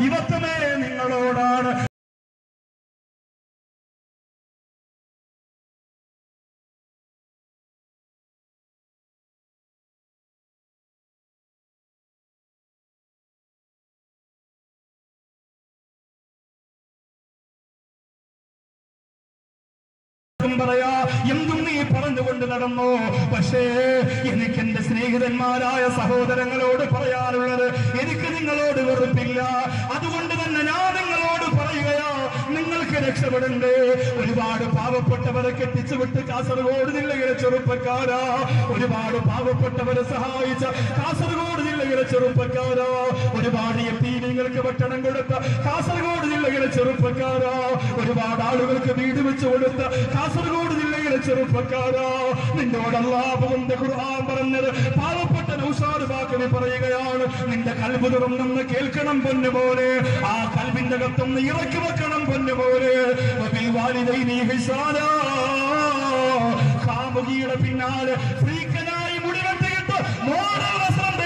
ഇവത്തമേ നിങ്ങളോടാണ് പറയാ എന്തും നീ പറഞ്ഞുകൊണ്ട് നടന്നു. പക്ഷേ എനിക്ക് എന്റെ സ്നേഹിതന്മാരായ സഹോദരങ്ങളോട് പറയാനുള്ളത്, എനിക്ക് നിങ്ങളോട് വെറുപ്പില്ല. അതുകൊണ്ട് തന്നെ ഞാൻ നിങ്ങളോട് പറയുകയാ, നിങ്ങൾക്ക് രക്ഷപ്പെടണ്ടേ. ഒരുപാട് പാവപ്പെട്ടവരെ കെട്ടിച്ചുവിട്ട് കാസർഗോഡ് ജില്ലയിലെ ചെറുപ്പക്കാരാ, ഒരുപാട് പാവപ്പെട്ടവരെ സഹായിച്ച കാസർഗോഡ് ജില്ലയിലെ ചെറുപ്പക്കാരാ, ഒരുപാട് യതീമീങ്ങൾക്ക് ഭക്ഷണം കൊടുത്ത കാസർഗോഡ് ജില്ലയിലെ ചെറുപ്പക്കാരാ, ഒരുപാട് ആളുകൾക്ക് വീട് വെച്ച് കൊടുത്ത കാസർഗോഡ് ജില്ലയിലെ ചെറുപ്പക്കാരാ, നിന്നോട് അല്ലാഹുവിന്റെ ഖുർആൻ പറഞ്ഞത് പാവപ്പെട്ട നൗഷാദ് ബാക്കവി പറയുകയാണ്, നിന്റെ കൽബ് തുറന്നൊന്ന് കേൾക്കണം പൊന്നുപോലെ, ആ കൽബിന്റെ അകത്തൊന്ന് ഇറക്കി വെക്കണം പൊന്നുപോലെ. കാമുകിയുടെ പിന്നാലെ ഫ്രീക്കനായി മുടി വെട്ടിയിട്ട് മോഡൽ വസ്ത്രം